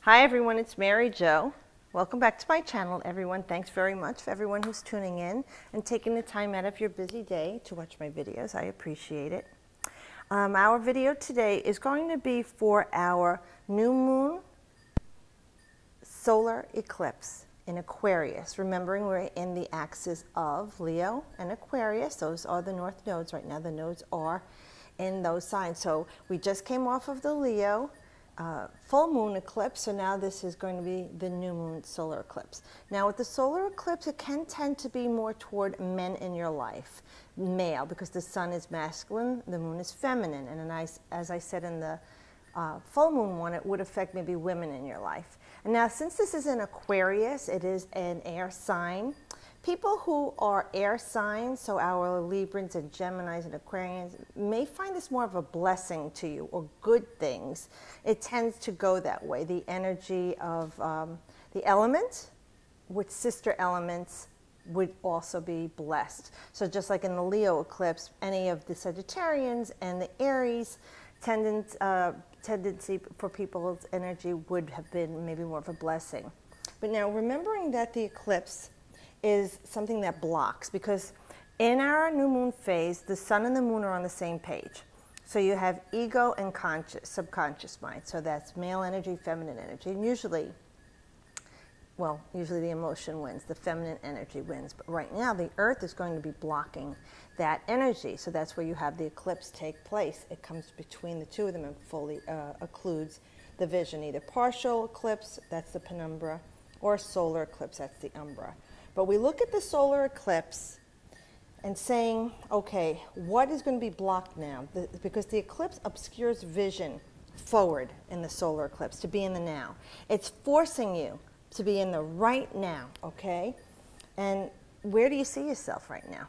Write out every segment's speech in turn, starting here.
Hi everyone, it's Mary Jo. Welcome back to my channel, everyone. Thanks very much for everyone who's tuning in and taking the time out of your busy day to watch my videos. I appreciate it. Our video today is going to be for our new moon solar eclipse in Aquarius. Remembering we're in the axis of Leo and Aquarius. Those are the north nodes right now. The nodes are in those signs. So we just came off of the Leo full moon eclipse, so now this is going to be the new moon solar eclipse. Now with the solar eclipse, it can tend to be more toward men in your life, male, because the sun is masculine, the moon is feminine, and as I said in the full moon one, it would affect maybe women in your life. And now since this is in Aquarius, it is an air sign. People who are air signs, so our Librans and Geminis and Aquarians, may find this more of a blessing to you or good things. It tends to go that way. The energy of the element with sister elements would also be blessed. So just like in the Leo eclipse, any of the Sagittarians and the Aries tendency for people's energy would have been maybe more of a blessing. But now remembering that the eclipse is something that blocks, because in our new moon phase, the sun and the moon are on the same page. So you have ego and subconscious mind. So that's male energy, feminine energy. And usually the emotion wins, the feminine energy wins. But right now, the earth is going to be blocking that energy. So that's where you have the eclipse take place. It comes between the two of them and fully occludes the vision. Either partial eclipse, that's the penumbra, or solar eclipse, that's the umbra. But we look at the solar eclipse and saying, okay, what is going to be blocked now? Because the eclipse obscures vision forward in the solar eclipse, to be in the now. It's forcing you to be in the right now, okay? And where do you see yourself right now?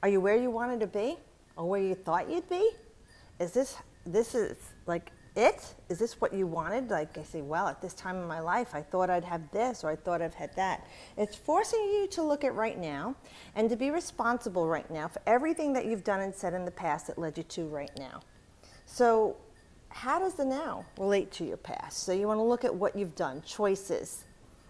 Are you where you wanted to be? Or where you thought you'd be? Is this is like it? Is this what you wanted? Like I say, well, at this time in my life, I thought I'd have this, or I thought I've had that. It's forcing you to look at right now and to be responsible right now for everything that you've done and said in the past that led you to right now. So how does the now relate to your past? So you want to look at what you've done, choices,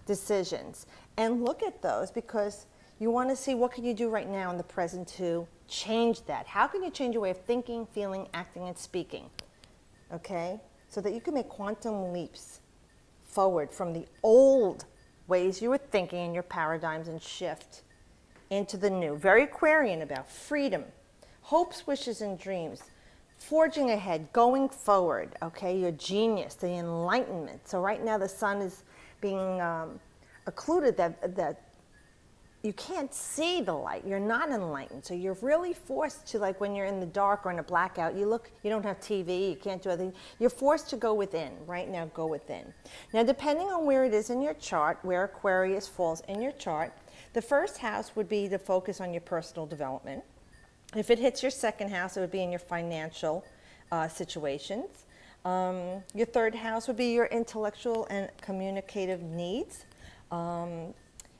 decisions, and look at those, because you want to see what can you do right now in the present to change that. How can you change your way of thinking, feeling, acting, and speaking? Okay, so that you can make quantum leaps forward from the old ways you were thinking and your paradigms, and shift into the new. Very Aquarian about freedom, hopes, wishes, and dreams, forging ahead, going forward, okay, your genius, the enlightenment. So right now the sun is being occluded, that you can't see the light. You're not enlightened. So you're really forced to, like when you're in the dark or in a blackout, you don't have TV, you can't do anything. You're forced to go within. Right now, go within. Now, depending on where it is in your chart, where Aquarius falls in your chart, the first house would be to focus on your personal development. If it hits your second house, it would be in your financial situations. Your third house would be your intellectual and communicative needs.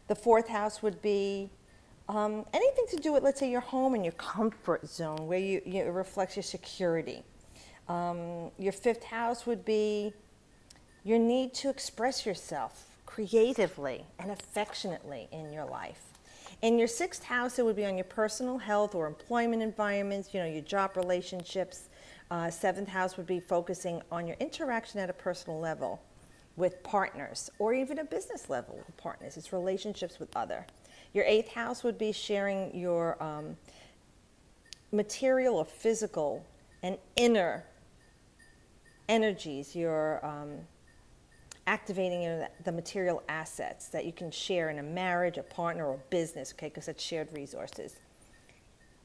The fourth house would be anything to do with, let's say, your home and your comfort zone, where it reflects your security. Your fifth house would be your need to express yourself creatively and affectionately in your life. In your sixth house, it would be on your personal health or employment environments, your job relationships. Seventh house would be focusing on your interaction at a personal level with partners, or even a business level with partners. It's relationships with other. Your eighth house would be sharing your material or physical and inner energies. You're activating the material assets that you can share in a marriage, a partner, or business, okay, because it's shared resources.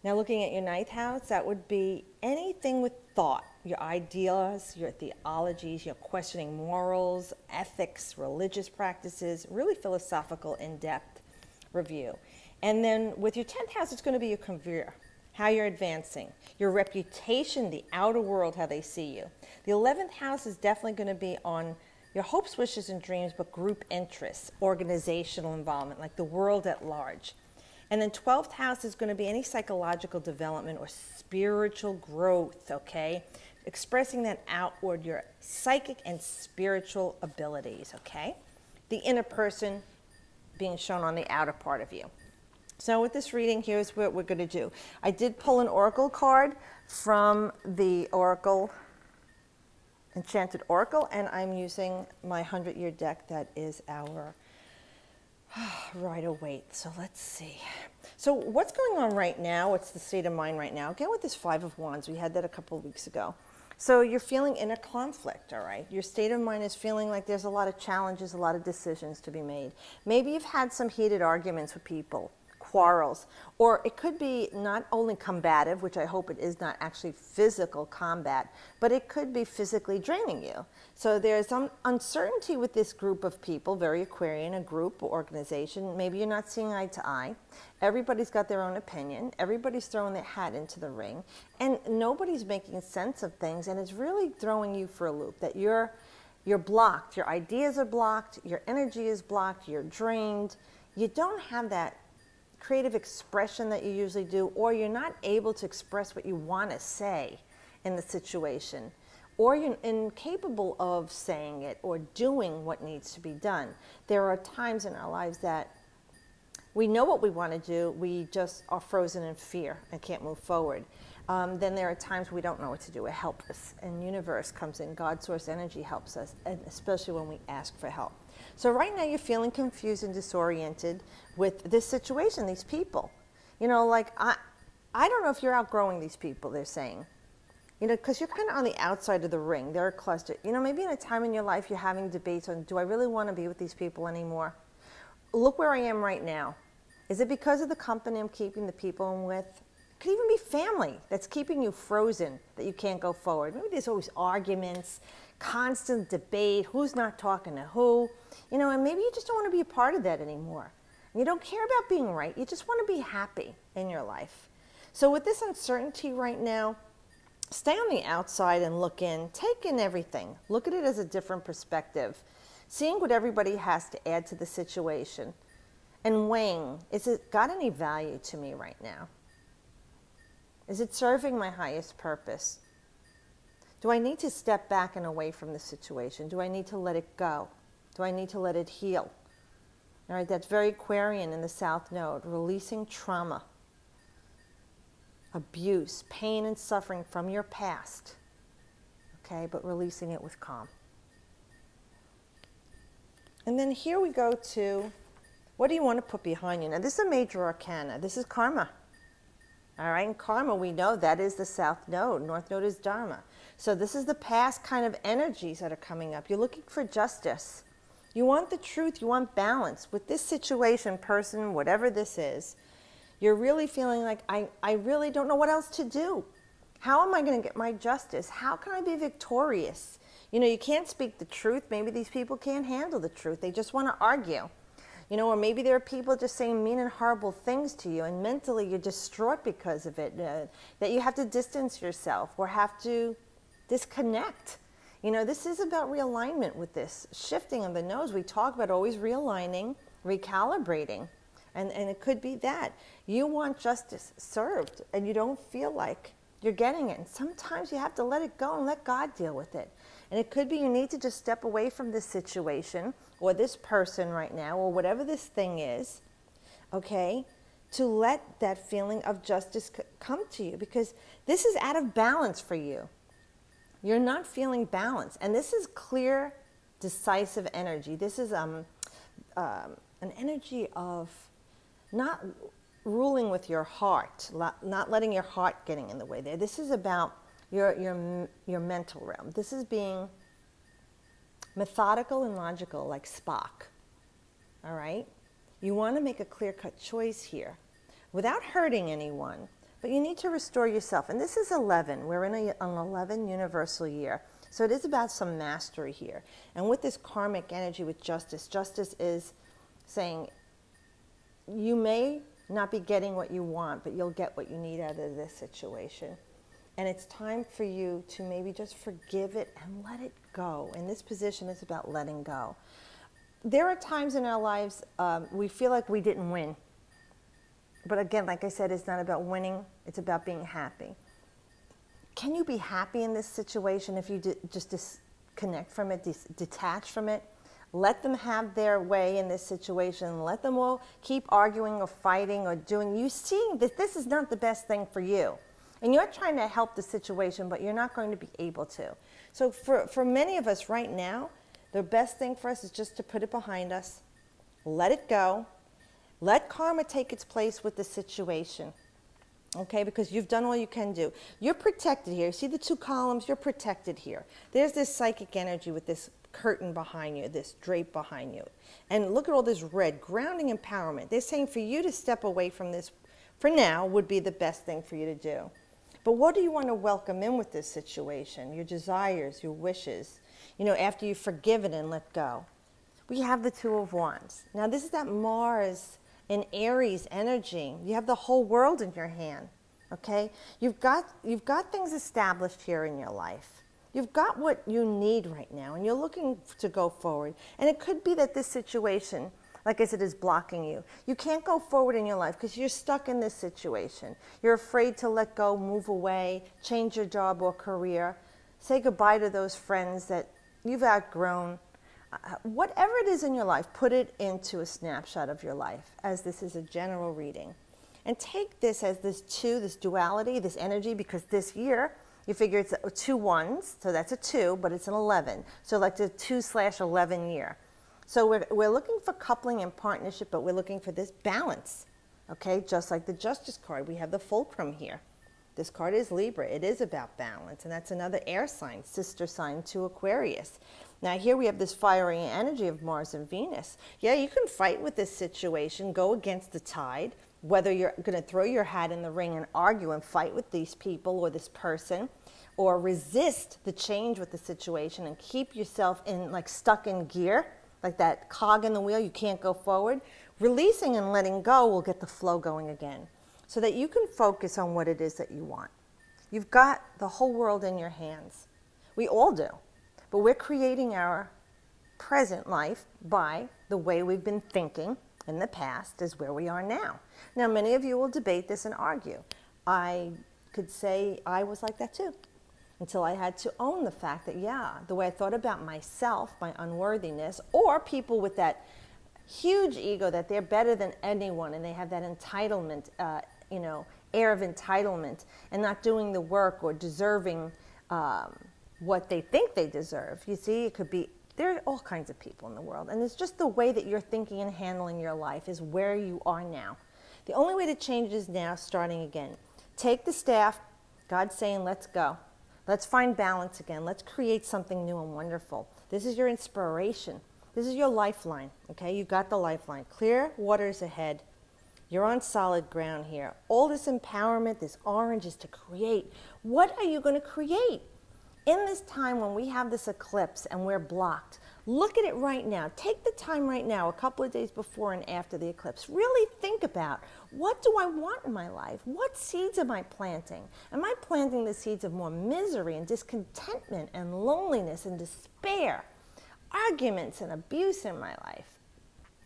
Now looking at your ninth house, that would be anything with thought, your ideas, your theologies, questioning morals, ethics, religious practices, really philosophical, in-depth review. And then with your 10th house, it's going to be your career, how you're advancing, your reputation, the outer world, how they see you. The 11th house is definitely going to be on your hopes, wishes, and dreams, but group interests, organizational involvement, like the world at large. And then 12th house is going to be any psychological development or spiritual growth, okay? expressing that outward, your psychic and spiritual abilities, okay? The inner person being shown on the outer part of you. So with this reading, here's what we're going to do. I did pull an oracle card from the Oracle, Enchanted Oracle, and I'm using my 100-year deck that is our Rider-Waite. So let's see. So what's going on right now? What's the state of mind right now? Again, with this Five of Wands, we had that a couple of weeks ago. So you're feeling inner conflict, all right? Your state of mind is feeling like there's a lot of challenges, a lot of decisions to be made. Maybe you've had some heated arguments with people, quarrels, or it could be not only combative, which I hope it is not actually physical combat, but it could be physically draining you. So there's some uncertainty with this group of people, very Aquarian, a group or organization. Maybe you're not seeing eye to eye. Everybody's got their own opinion. Everybody's throwing their hat into the ring, and nobody's making sense of things, and it's really throwing you for a loop, that you're blocked. Your ideas are blocked. Your energy is blocked. You're drained. You don't have that creative expression that you usually do, or you're not able to express what you want to say in the situation, or you're incapable of saying it or doing what needs to be done. There are times in our lives that we know what we want to do, we just are frozen in fear and can't move forward. Then there are times we don't know what to do. We're helpless, and universe comes in. God, source energy helps us, and especially when we ask for help. So right now you're feeling confused and disoriented with this situation, these people. You know, like, I don't know if you're outgrowing these people, they're saying. You know, because you're kind of on the outside of the ring. They're a cluster. You know, maybe in a time in your life you're having debates on, do I really want to be with these people anymore? Look where I am right now. Is it because of the company I'm keeping, the people I'm with? It could even be family that's keeping you frozen, that you can't go forward. Maybe there's always arguments, constant debate, who's not talking to who. You know, and maybe you just don't want to be a part of that anymore. You don't care about being right. You just want to be happy in your life. So with this uncertainty right now, stay on the outside and look in. Take in everything. Look at it as a different perspective. Seeing what everybody has to add to the situation. And weighing, is it got any value to me right now? Is it serving my highest purpose? Do I need to step back and away from the situation? Do I need to let it go? Do I need to let it heal? All right, that's very Aquarian in the South Node, releasing trauma, abuse, pain and suffering from your past, okay, but releasing it with calm. And then here we go to, what do you want to put behind you? Now, this is a major arcana. This is karma. All right, and karma, we know that is the South Node. North Node is Dharma. So this is the past kind of energies that are coming up. You're looking for justice. You want the truth. You want balance. With this situation, person, whatever this is, you're really feeling like, I really don't know what else to do. How am I going to get my justice? How can I be victorious? You know, you can't speak the truth. Maybe these people can't handle the truth. They just want to argue. You know, or maybe there are people just saying mean and horrible things to you, and mentally you're distraught because of it, that you have to distance yourself or have to disconnect. You know, this is about realignment with this. Shifting of the nodes. We talk about always realigning, recalibrating. And it could be that. You want justice served, and you don't feel like you're getting it. And sometimes you have to let it go and let God deal with it. And it could be you need to just step away from this situation or this person right now or whatever this thing is, okay, to let that feeling of justice come to you, because this is out of balance for you. You're not feeling balanced. And this is clear, decisive energy. This is an energy of not ruling with your heart, not letting your heart getting in the way there. This is about your mental realm. This is being methodical and logical, like Spock. All right? You want to make a clear-cut choice here without hurting anyone, but you need to restore yourself. And this is 11. We're in an 11 universal year. So it is about some mastery here. And with this karmic energy with justice, justice is saying you may not be getting what you want, but you'll get what you need out of this situation. And it's time for you to maybe just forgive it and let it go. In this position, it's about letting go. There are times in our lives we feel like we didn't win. But again, like I said, it's not about winning. It's about being happy. can you be happy in this situation if you just disconnect from it, detach from it? Let them have their way in this situation. Let them all keep arguing or fighting or doing. You see that this is not the best thing for you. And you're trying to help the situation, but you're not going to be able to. So for many of us right now, the best thing for us is just to put it behind us, let it go, let karma take its place with the situation. Okay, because you've done all you can do. You're protected here. See the two columns? You're protected here. There's this psychic energy with this curtain behind you, this drape behind you. And look at all this red, grounding empowerment. They're saying for you to step away from this for now would be the best thing for you to do. But what do you want to welcome in with this situation? Your desires, your wishes, you know, after you've forgiven and let go. We have the Two of Wands. Now this is that Mars in Aries energy. You have the whole world in your hand, okay? You've got things established here in your life. You've got what you need right now, and you're looking to go forward. And it could be that this situation, like I said, is blocking you. You can't go forward in your life because you're stuck in this situation. You're afraid to let go, move away, change your job or career, say goodbye to those friends that you've outgrown. Whatever it is in your life, put it into a snapshot of your life, as this is a general reading. And take this as this duality, this energy, because this year, you figure it's 2 ones, so that's a 2, but it's an 11. So like the 2/11 year. So we're looking for coupling and partnership, but we're looking for this balance, okay? Just like the Justice card, we have the fulcrum here. This card is Libra. It is about balance, and that's another air sign, sister sign to Aquarius. Now here we have this fiery energy of Mars and Venus. Yeah, you can fight with this situation, go against the tide, whether you're going to throw your hat in the ring and argue and fight with these people or this person, or resist the change with the situation and keep yourself in like stuck in gear, like that cog in the wheel, you can't go forward. Releasing and letting go will get the flow going again so that you can focus on what it is that you want. You've got the whole world in your hands. We all do. But we're creating our present life by the way we've been thinking in the past is where we are now. Now, many of you will debate this and argue. I could say I was like that too, until I had to own the fact that, yeah, the way I thought about myself, my unworthiness, or people with that huge ego that they're better than anyone and they have that entitlement, air of entitlement and not doing the work or deserving what they think they deserve. You see, it could be, there are all kinds of people in the world, and it's just the way that you're thinking and handling your life is where you are now. The only way to change is now, starting again. Take the staff. God's saying, let's go. Let's find balance again. Let's create something new and wonderful. This is your inspiration. This is your lifeline, okay? You got the lifeline. Clear waters ahead. You're on solid ground here. All this empowerment, this orange is to create. What are you going to create? In this time when we have this eclipse and we're blocked, look at it right now. Take the time right now, a couple of days before and after the eclipse. Really think about, what do I want in my life? What seeds am I planting? Am I planting the seeds of more misery and discontentment and loneliness and despair, arguments and abuse in my life?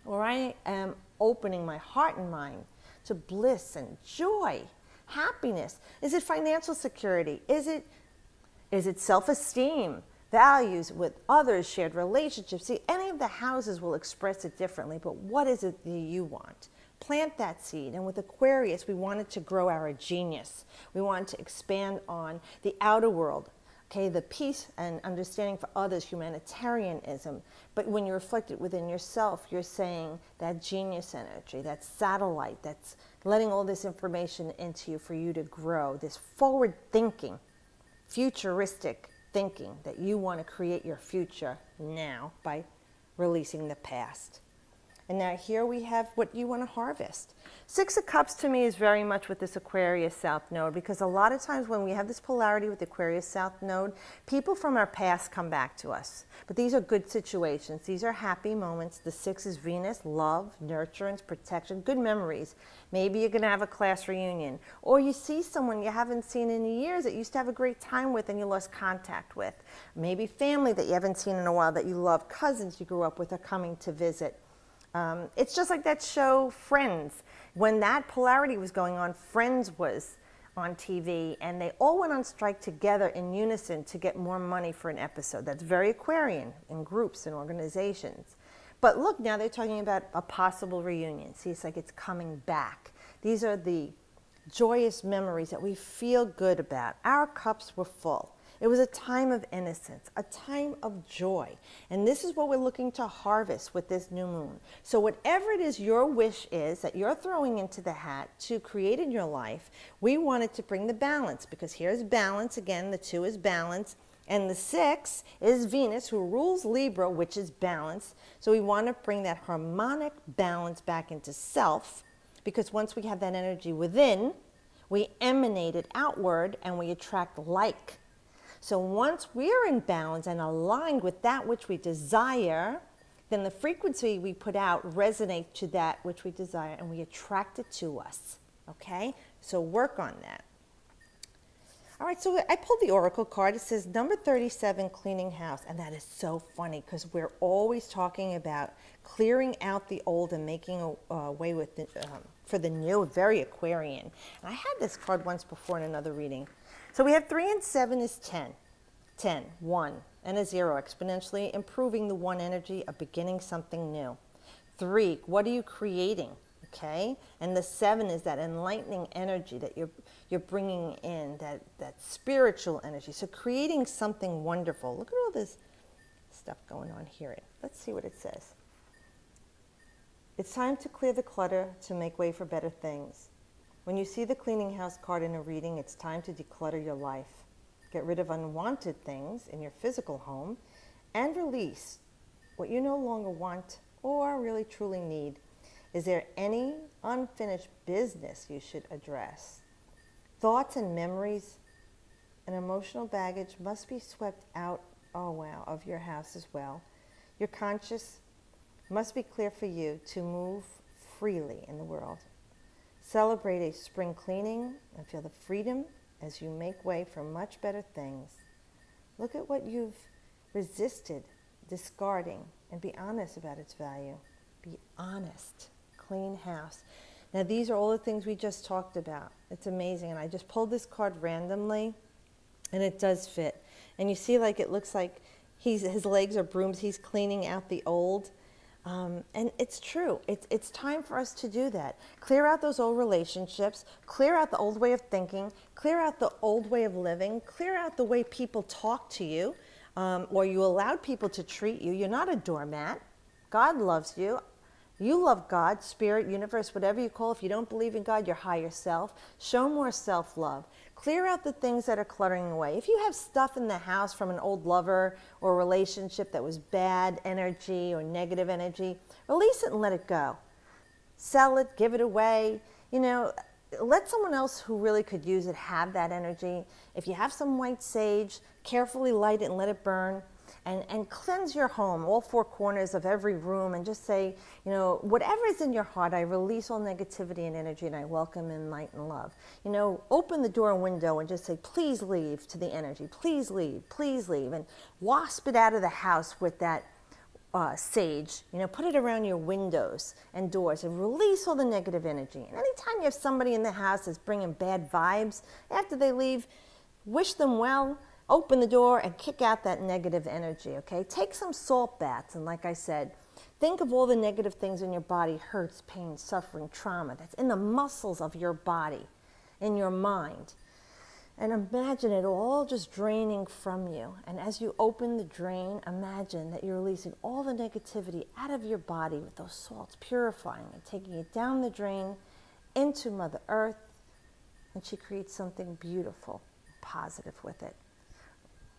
Or I am opening my heart and mind to bliss and joy, happiness. Is it financial security? Is it self-esteem, values with others, shared relationships? See, any of the houses will express it differently, but what is it that you want? Plant that seed. And with Aquarius, we wanted to grow our genius. We wanted to expand on the outer world, okay, the peace and understanding for others, humanitarianism. But when you reflect it within yourself, you're saying that genius energy, that satellite, that's letting all this information into you for you to grow, this forward thinking, futuristic thinking that you want to create your future now by releasing the past. And now here we have what you want to harvest. 6 of Cups to me is very much with this Aquarius South Node, because a lot of times when we have this polarity with the Aquarius South Node, people from our past come back to us. But these are good situations. These are happy moments. The 6 is Venus, love, nurturance, protection, good memories. Maybe you're going to have a class reunion. Or you see someone you haven't seen in years that you used to have a great time with and you lost contact with. Maybe family that you haven't seen in a while that you love, cousins you grew up with are coming to visit. It's just like that show Friends. When that polarity was going on, Friends was on TV, and they all went on strike together in unison to get more money for an episode. That's very Aquarian in groups and organizations. But look, now they're talking about a possible reunion. See, it's like it's coming back. These are the joyous memories that we feel good about. Our cups were full. It was a time of innocence, a time of joy. And this is what we're looking to harvest with this new moon. So whatever it is your wish is that you're throwing into the hat to create in your life, we wanted to bring the balance, because here's balance. Again, the 2 is balance. And the 6 is Venus, who rules Libra, which is balance. So we want to bring that harmonic balance back into self, because once we have that energy within, we emanate it outward and we attract like. So once we're in balance and aligned with that which we desire, then the frequency we put out resonates to that which we desire, and we attract it to us. Okay? So work on that. All right, so I pulled the Oracle card. It says number 37, cleaning house. And that is so funny, because we're always talking about clearing out the old and making a way with for the new, very Aquarian. And I had this card once before in another reading. So we have 3 and 7 is 10. 10, 1, and a 0, exponentially improving the 1 energy of beginning something new. 3, what are you creating? Okay, and the 7 is that enlightening energy that you're bringing in, that spiritual energy. So creating something wonderful. Look at all this stuff going on here. Let's see what it says. It's time to clear the clutter to make way for better things. When you see the cleaning house card in a reading, it's time to declutter your life. Get rid of unwanted things in your physical home and release what you no longer want or really truly need. Is there any unfinished business you should address? Thoughts and memories and emotional baggage must be swept out, of your house as well. Your conscience must be clear for you to move freely in the world. Celebrate a spring cleaning and feel the freedom as you make way for much better things. Look at what you've resisted discarding and be honest about its value. Be honest. Clean house. Now these are all the things we just talked about. It's amazing. And I just pulled this card randomly, and it does fit. And you see, like, it looks like his legs are brooms. He's cleaning out the old. And it's true. It's time for us to do that. Clear out those old relationships. Clear out the old way of thinking. Clear out the old way of living. Clear out the way people talk to you, or you allowed people to treat you. You're not a doormat. God loves you. You love God, spirit, universe, whatever you call it. If you don't believe in God, your higher self. Show more self-love. Clear out the things that are cluttering away. If you have stuff in the house from an old lover or relationship that was bad energy or negative energy, release it and let it go. Sell it, give it away. You know, let someone else who really could use it have that energy. If you have some white sage, carefully light it and let it burn. And cleanse your home, all 4 corners of every room, and just say, you know, whatever is in your heart, I release all negativity and energy, and I welcome in light and love. You know, open the door and window and just say, please leave to the energy. Please leave, please leave. And wasp it out of the house with that sage. You know, put it around your windows and doors and release all the negative energy. And anytime you have somebody in the house that's bringing bad vibes, after they leave, wish them well. Open the door and kick out that negative energy, okay? Take some salt baths, and like I said, think of all the negative things in your body, hurts, pain, suffering, trauma, that's in the muscles of your body, in your mind. And imagine it all just draining from you. And as you open the drain, imagine that you're releasing all the negativity out of your body with those salts, purifying it, taking it down the drain into Mother Earth, and she creates something beautiful, positive with it.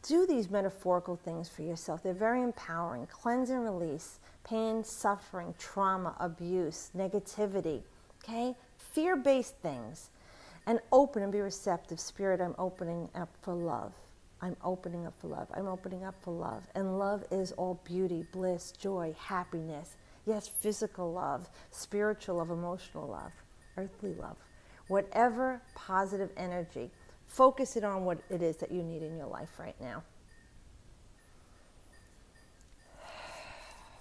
Do these metaphorical things for yourself. They're very empowering. Cleanse and release pain, suffering, trauma, abuse, negativity, okay? Fear-based things. And open and be receptive. Spirit, I'm opening up for love. I'm opening up for love. I'm opening up for love. And love is all beauty, bliss, joy, happiness. Yes, physical love, spiritual love, emotional love, earthly love. Whatever positive energy. Focus it on what it is that you need in your life right now.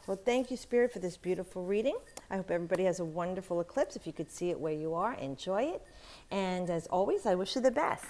Well, thank you, Spirit, for this beautiful reading. I hope everybody has a wonderful eclipse. If you could see it where you are, enjoy it. And as always, I wish you the best.